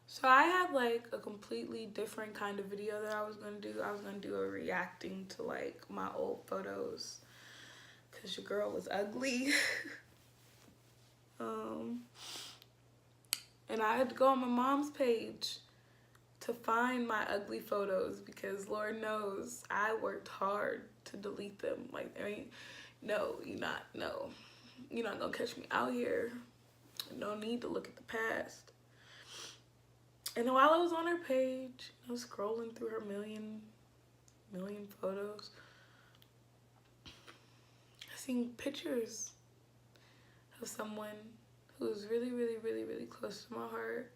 So I had like a completely different kind of video that I was gonna do. I was gonna do a reacting to like my old photos because your girl was ugly. um, and I had to go on my mom's page to find my ugly photos because Lord knows I worked hard to delete them. Like, I mean, no, you're not gonna catch me out here. No need to look at the past. And while I was on her page, I was scrolling through her million photos, I seen pictures of someone who was really, really, really, really close to my heart.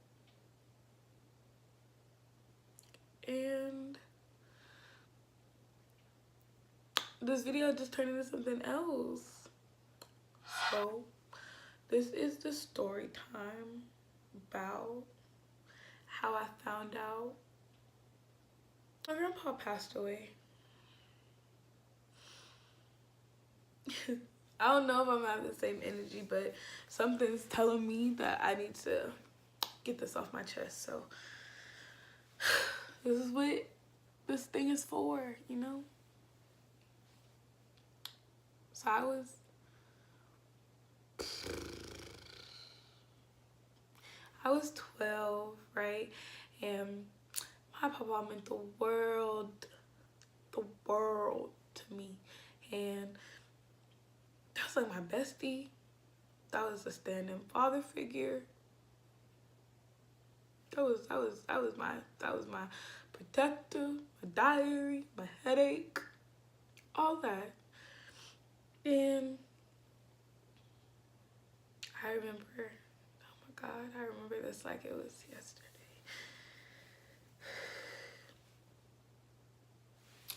And this video just turned into something else. So this is the story time about how I found out my grandpa passed away. I don't know if I'm having the same energy, but something's telling me that I need to get this off my chest. So this is what this thing is for, you know? So I was 12, right? And my papa meant the world to me. And that was like my bestie. That was a stand-in father figure. That was my protector, my diary, my headache, all that. And I remember, oh my God, I remember this like it was yesterday.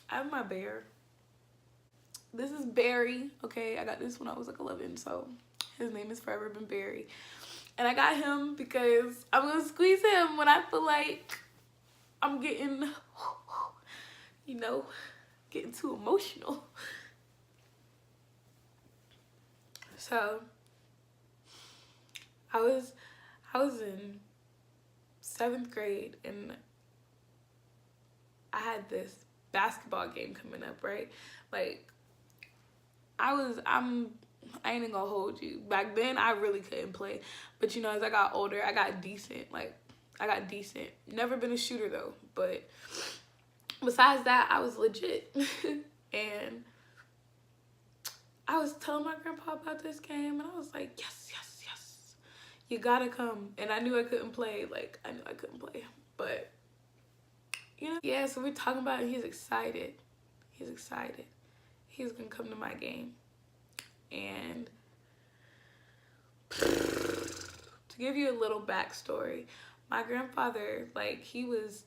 I have my bear. This is Barry, okay? I got this when I was like 11, so his name is forever been Barry. And I got him because I'm gonna squeeze him when I feel like I'm getting, you know, getting too emotional. So I was in 7th grade and I had this basketball game coming up, right? Like I ain't even gonna hold you. Back then I really couldn't play. But you know, as I got older, I got decent. Never been a shooter though, but besides that, I was legit. And I was telling my grandpa about this game and I was like, yes, you gotta come. And I knew I couldn't play. But you know, yeah, so we're talking about it. He's excited. He's gonna come to my game. And to give you a little backstory, my grandfather, like, he was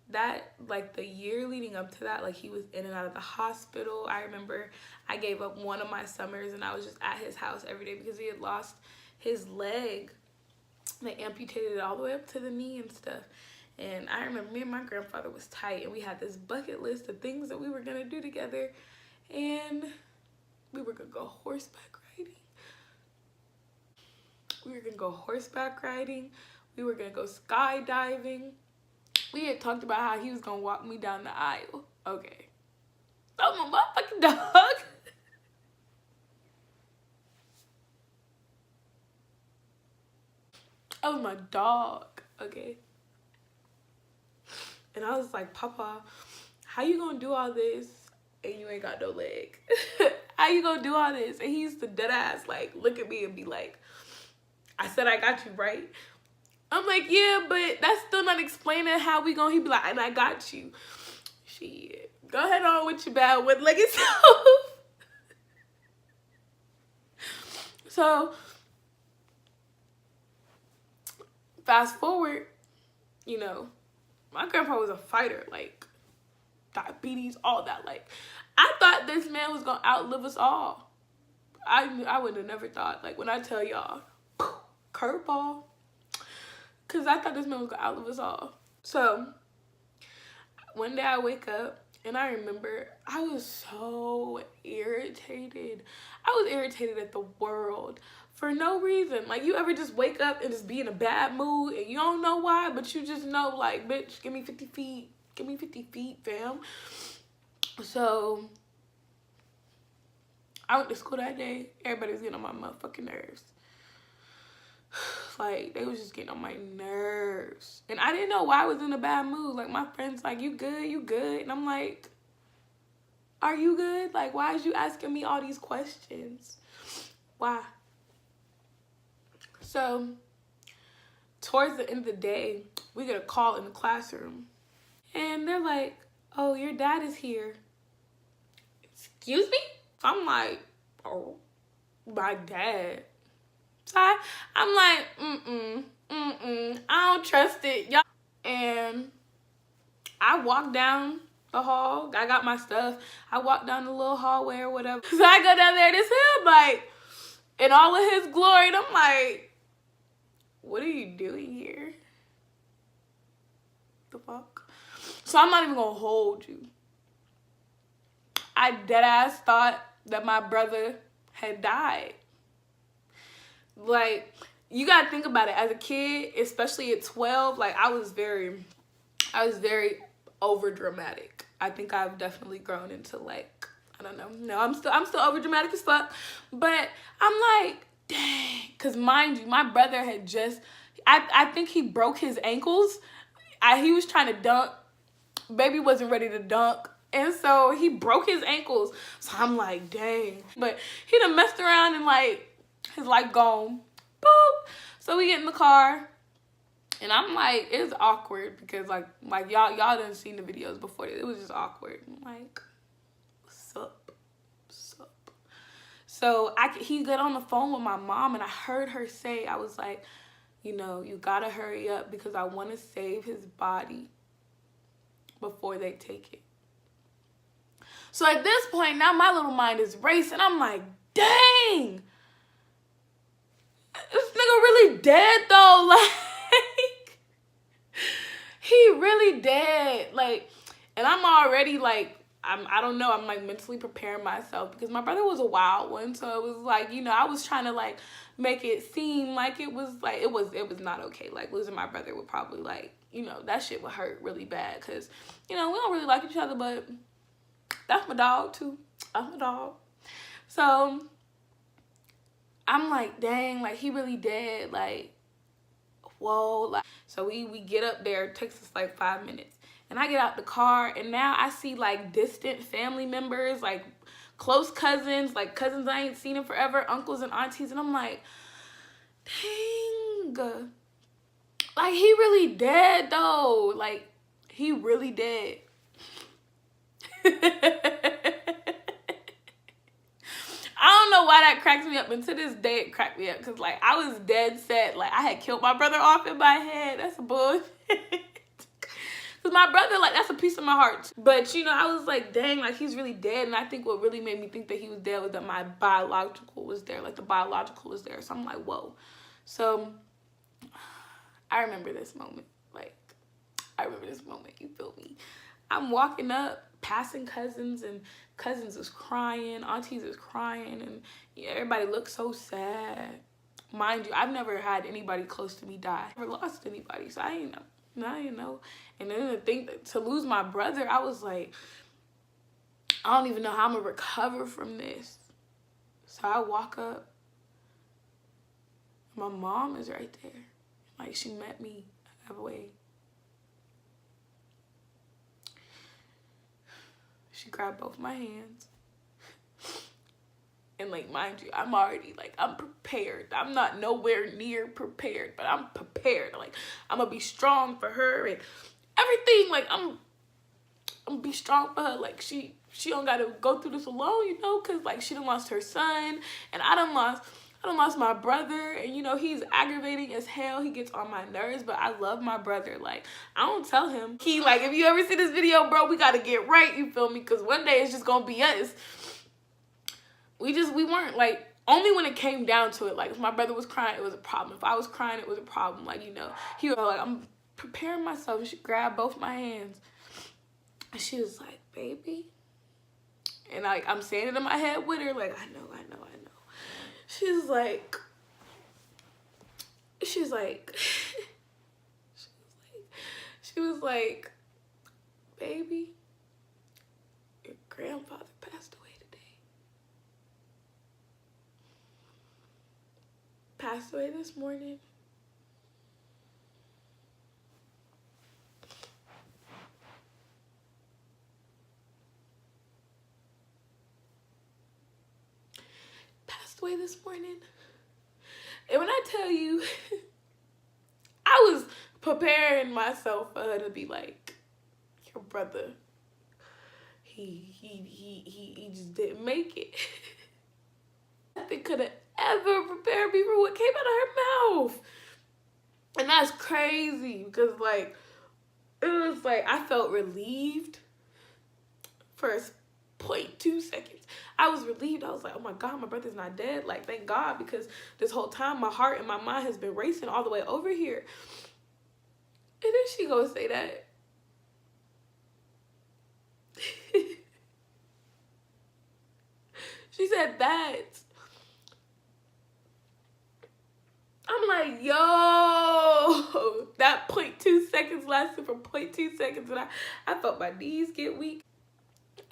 that, like, the year leading up to that, like, he was in and out of the hospital. I remember I gave up one of my summers and I was just at his house every day because he had lost his leg. They amputated it all the way up to the knee and stuff. And I remember me and my grandfather was tight and we had this bucket list of things that we were gonna do together. And we were gonna go horseback riding. We were gonna go skydiving. We had talked about how he was gonna walk me down the aisle. Okay. That was my motherfucking dog. That was my dog, okay? And I was like, Papa, how you gonna do all this and you ain't got no leg? How you gonna do all this? And he used to dead ass like look at me and be like, I said I got you, right? I'm like, yeah, but that's still not explaining how we gonna. He be like, and I got you. Shit, go ahead on with your bad one-legged self. So fast forward, you know, my grandpa was a fighter, like diabetes, all that. Like, I thought this man was gonna outlive us all. I would have never thought. Like, when I tell y'all, curveball, because I thought this man was gonna outlive us all. So one day I wake up and I remember I was so irritated. I was irritated at the world for no reason. Like, you ever just wake up and just be in a bad mood and you don't know why, but you just know, like, bitch, give me 50 feet. Give me 50 feet, fam. So I went to school that day. Everybody was getting on my motherfucking nerves. Like, they was just getting on my nerves. And I didn't know why I was in a bad mood. Like, my friends like, you good? You good? And I'm like, are you good? Like, why is you asking me all these questions? Why? So, towards the end of the day, we get a call in the classroom. And they're like, oh, your dad is here. Excuse me? I'm like, oh, my dad. So I'm like, I don't trust it, y'all. And I walked down the hall. I got my stuff. I walked down the little hallway or whatever. So I go down there, this him, like, in all of his glory. And I'm like, what are you doing here? The fuck? So I'm not even gonna hold you. I deadass thought that my brother had died. Like, you gotta think about it. As a kid, especially at 12, like, I was very over dramatic. I think I've definitely grown into, like, I don't know. No, I'm still over dramatic as fuck. But I'm like, dang. Cause mind you, my brother had just, I think he broke his ankles. He was trying to dunk. Baby wasn't ready to dunk. And so he broke his ankles. So I'm like, dang. But he done messed around and, like, his life gone. Boop. So we get in the car. And I'm like, it's awkward because, like y'all done seen the videos before. It was just awkward. I'm like, what's up? What's up? So he got on the phone with my mom, and I heard her say, I was like, you know, you gotta hurry up because I want to save his body before they take it. So at this point, now my little mind is racing. I'm like, dang, this nigga really dead though. Like, he really dead. Like, and I'm already like, I don't know, I'm like mentally preparing myself because my brother was a wild one. So it was like, you know, I was trying to like make it seem like it was like, it was not okay. Like, losing my brother would probably, like, you know, that shit would hurt really bad because, you know, we don't really like each other, but that's my dog too. That's my dog. So I'm like, dang, like, he really dead. Like, whoa. Like, so we get up there. It takes us like 5 minutes. And I get out the car, and now I see, like, distant family members, like, close cousins, like, cousins I ain't seen in forever, uncles and aunties. And I'm like, dang. Like, he really dead, though. Like, he really dead. I don't know why that cracks me up, and to this day it cracked me up because, like, I was dead set. Like, I had killed my brother off in my head. That's bullshit. Because my brother, like, that's a piece of my heart. But, you know, I was like, dang, like, he's really dead. And I think what really made me think that he was dead was that my biological was there. Like, the biological was there. So I'm like, whoa. So I remember this moment. Like, I remember this moment. You feel me? I'm walking up, passing cousins, and cousins is crying. Aunties is crying. And yeah, everybody looks so sad. Mind you, I've never had anybody close to me die. I've never lost anybody. So I didn't know. I didn't know. And then to think that, to lose my brother, I was like, I don't even know how I'm gonna recover from this. So I walk up. My mom is right there. Like, she met me halfway. She grabbed both my hands. And, like, mind you, I'm already, like, I'm prepared. I'm not nowhere near prepared, but I'm prepared. Like, I'm gonna be strong for her and everything. Like, I'm gonna be strong for her. Like, she don't gotta go through this alone, you know, because, like, she done lost her son, and I done lost my brother, and, you know, he's aggravating as hell. He gets on my nerves, but I love my brother. Like, I don't tell him. He, like, if you ever see this video, bro, we gotta get right, you feel me? Because one day it's just gonna be us. We weren't, like, only when it came down to it. Like, if my brother was crying, it was a problem. If I was crying, it was a problem. Like, you know, he was like, I'm preparing myself. And she grabbed both my hands. And she was like, baby. And, like, I'm saying it in my head with her. Like, I know. She was like, she was like, she was like, baby, your grandfather passed away today. Passed away this morning. Passed away this morning. And when I tell you, I was preparing myself for her to be like, your brother, he just didn't make it. Nothing could have ever prepared me for what came out of her mouth. And that's crazy because, like, it was like I felt relieved for a 0.2 seconds. I was relieved. I was like, oh my God, my brother's not dead. Like, thank God, because this whole time my heart and my mind has been racing all the way over here. And then she goes say that. She said that. I'm like, yo, that 0.2 seconds lasted for 0.2 seconds, and I felt my knees get weak.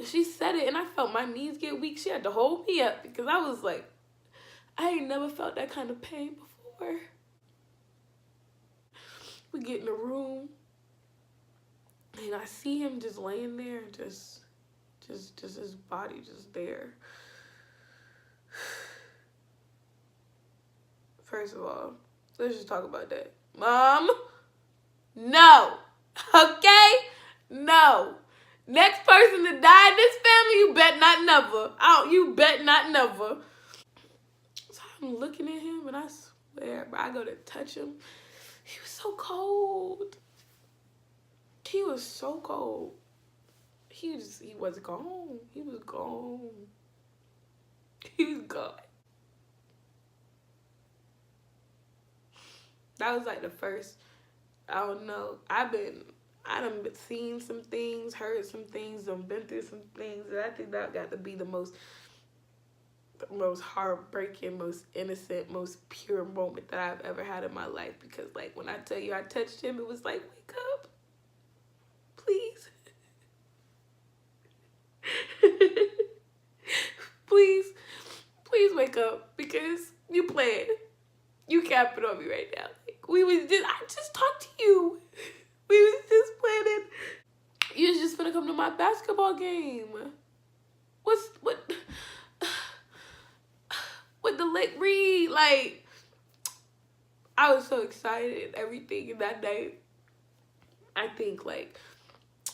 She said it, and I felt my knees get weak. She had to hold me up because I was like, I ain't never felt that kind of pain before. We get in the room, and I see him just laying there, just his body just there. First of all, let's just talk about that. Mom, no, okay? No. Next person to die in this family, you bet not never. You bet not never. So I'm looking at him, and I swear, bro, I go to touch him. He was so cold. He was so cold. He was gone. He was gone. He was gone. That was like the first, I don't know. I done seen some things, heard some things, been through some things, and I think that got to be the most heartbreaking, most innocent, most pure moment that I've ever had in my life. Because, like, when I tell you I touched him, it was like, wake up, please. Please wake up, because you playing. You capping on me right now. Like, I just talked to you. We was just planning. You was just finna come to my basketball game. What the Lake Reed? Like, I was so excited, everything. And that night, I think, like,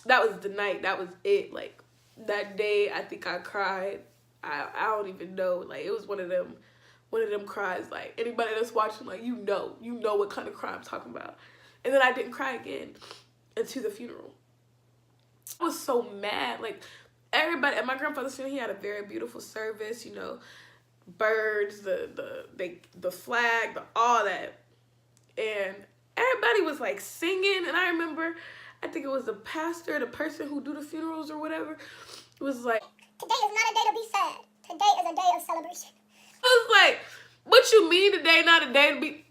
that was the night. That was it. Like, that day, I think I cried. I don't even know. Like, it was one of them cries. Like, anybody that's watching, like, you know what kind of cry I'm talking about. And then I didn't cry again until the funeral. I was so mad. Like, everybody at my grandfather's funeral, he had a very beautiful service, you know, birds, the flag, all that. And everybody was like singing, and I remember, I think it was the pastor, the person who do the funerals or whatever, was like, today is not a day to be sad. Today is a day of celebration. I was like, what you mean today not a day to be?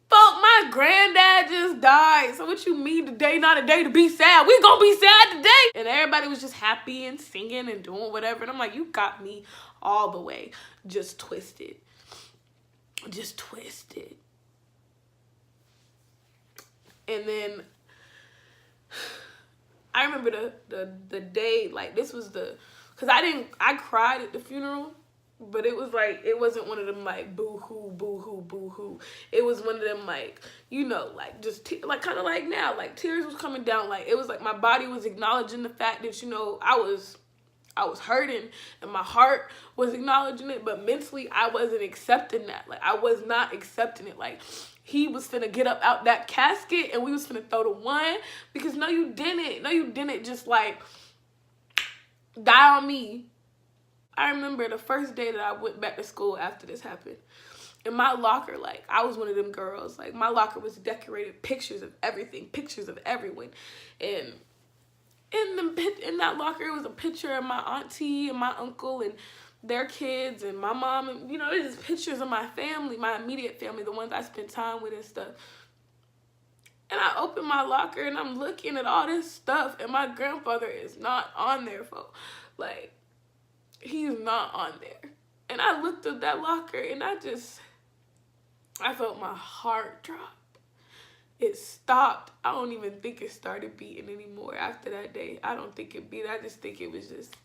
Fuck, my granddad just died. So what you mean today not a day to be sad? We gonna be sad today. And everybody was just happy and singing and doing whatever. And I'm like, you got me all the way just twisted. Just twisted. And then I remember the day, like, this was because I cried at the funeral. But it was like, it wasn't one of them like boo-hoo, boo-hoo, boo-hoo. It was one of them like, you know, like just like kind of like now, like tears was coming down. Like, it was like my body was acknowledging the fact that, you know, I was hurting, and my heart was acknowledging it, but mentally I wasn't accepting that. Like, I was not accepting it. Like, he was finna get up out that casket and we was finna throw the one, because no, you didn't just like die on me. I remember the first day that I went back to school after this happened. In my locker, like, I was one of them girls. Like, my locker was decorated, pictures of everything, pictures of everyone. And in that locker, it was a picture of my auntie and my uncle and their kids and my mom, and you know, there's just pictures of my family, my immediate family, the ones I spend time with and stuff. And I open my locker and I'm looking at all this stuff, and my grandfather is not on there, folks. Like, he's not on there. And I looked at that locker and I felt my heart drop. It stopped. I don't even think it started beating anymore after that day. I don't think it beat. I just think it was just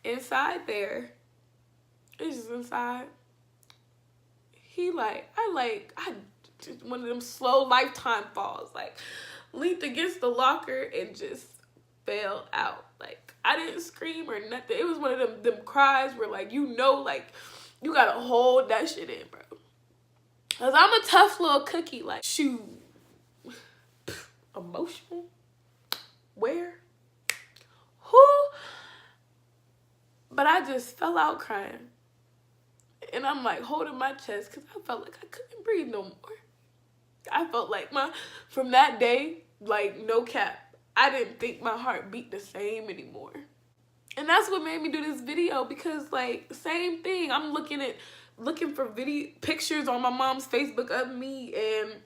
inside there. It's just inside. I just one of them slow Lifetime falls. Like, leaned against the locker and just fell out. Like, I didn't scream or nothing. It was one of them cries where, like, you know, like, you gotta hold that shit in, bro. Cause I'm a tough little cookie. Like, shoot. Emotional? Where? Who? But I just fell out crying. And I'm like holding my chest because I felt like I couldn't breathe no more. I felt like from that day, like, no cap, I didn't think my heart beat the same anymore. And that's what made me do this video, because, like, same thing. I'm looking for pictures on my mom's Facebook of me, and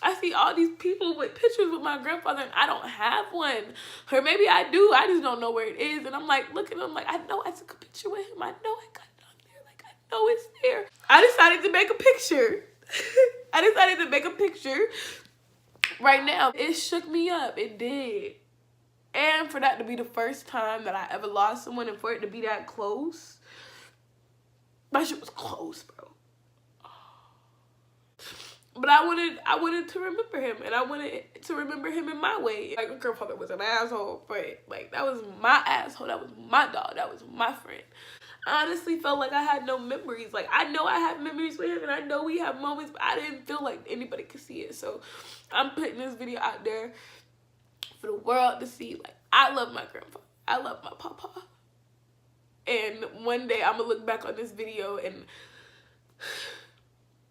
I see all these people with pictures with my grandfather, and I don't have one. Or maybe I do, I just don't know where it is. And I'm like looking, I'm like, I know I took a picture with him. I know I got it on there. Like, I know it's there. I decided to make a picture. I decided to make a picture right now. It shook me up. It did. And for that to be the first time that I ever lost someone, and for it to be that close, my shit was close, bro. But I wanted to remember him, and I wanted to remember him in my way. Like, my grandfather was an asshole, but, like, that was my asshole. That was my dog. That was my friend. I honestly felt like I had no memories. Like, I know I have memories with him, and I know we have moments, but I didn't feel like anybody could see it. So I'm putting this video out there for the world to see. Like, I love my grandfather. I love my papa. And one day I'm gonna look back on this video and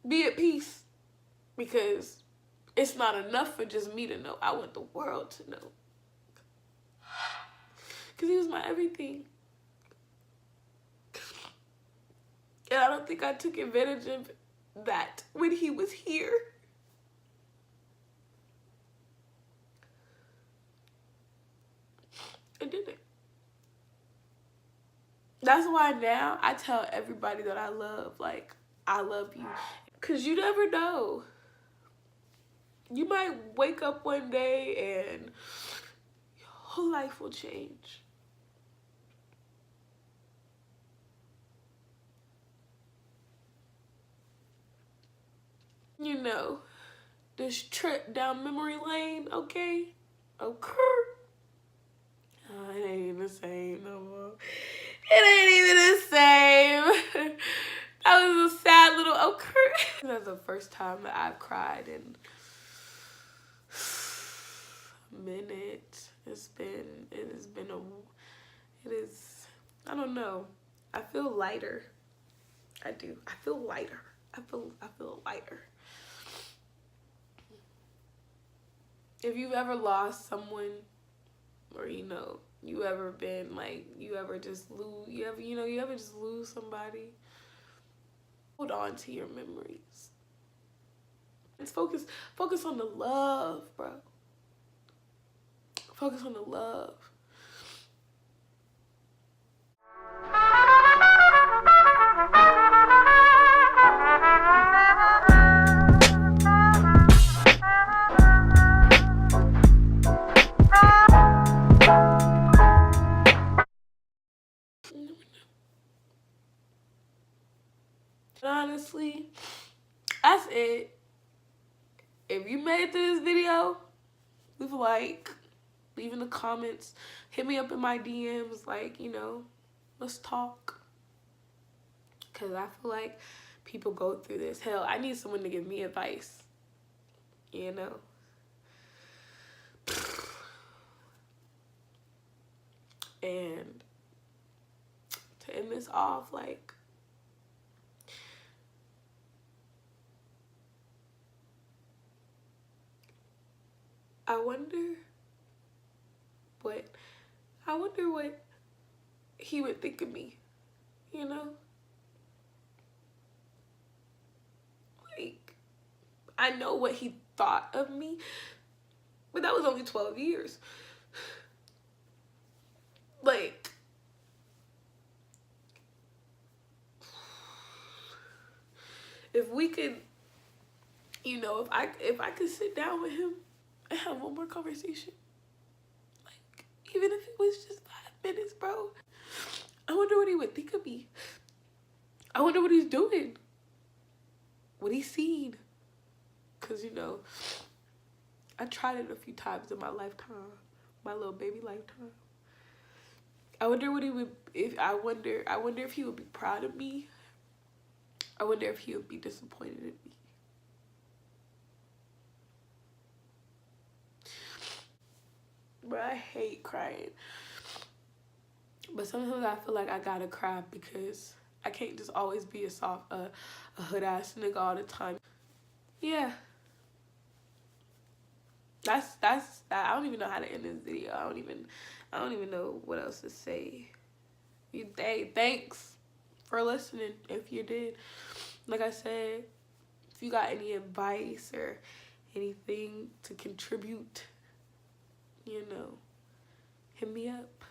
be at peace. Because it's not enough for just me to know. I want the world to know. Because he was my everything. And I don't think I took advantage of that when he was here. I didn't. That's why now I tell everybody that I love, like, I love you. Because you never know. You might wake up one day and your whole life will change. You know, this trip down memory lane, okay? Okay. Oh, it ain't even the same no more. It ain't even the same. That was a sad little okay. That's the first time that I've cried in minute. I don't know. I feel lighter. I do. I feel lighter. I feel lighter. If you've ever lost someone, or you ever been like, you ever just lose somebody, hold on to your memories. Let's focus on the love, bro. Focus on the love. Honestly, that's it. If you made it to this video, leave a like, leave in the comments, hit me up in my DMs, like, let's talk. Because I feel like people go through this. Hell, I need someone to give me advice, And to end this off, like, I wonder what he would think of me you know? Like, I know what he thought of me, but that was only 12 years. Like, if we could, you know, if I could sit down with him and have one more conversation, like, even if it was just 5 minutes, bro, I wonder what he would think of me. I wonder what he's doing, what he's seen. Because, you know, I tried it a few times in my lifetime, my little baby lifetime. I wonder what he would, I wonder if he would be proud of me. I wonder if he would be disappointed in me. But I hate crying. But sometimes I feel like I gotta cry because I can't just always be a hood ass nigga all the time. Yeah. That's that. I don't even know how to end this video. I don't even know what else to say. Thanks for listening. If you did, like I said, if you got any advice or anything to contribute, you know, hit me up.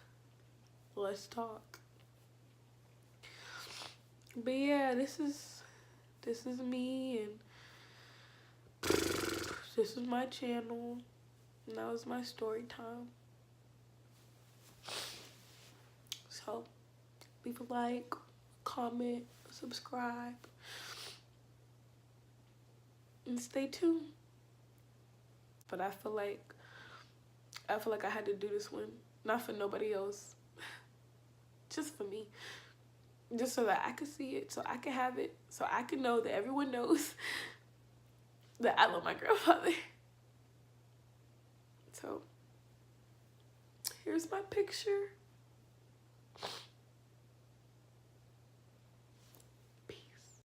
Let's talk. But yeah, this is me, and this is my channel, and that was my story time. So leave a like, comment, subscribe, and stay tuned. But I feel like I had to do this one, not for nobody else, just for me. Just so that I could see it, so I could have it, so I could know that everyone knows that I love my grandfather. So here's my picture.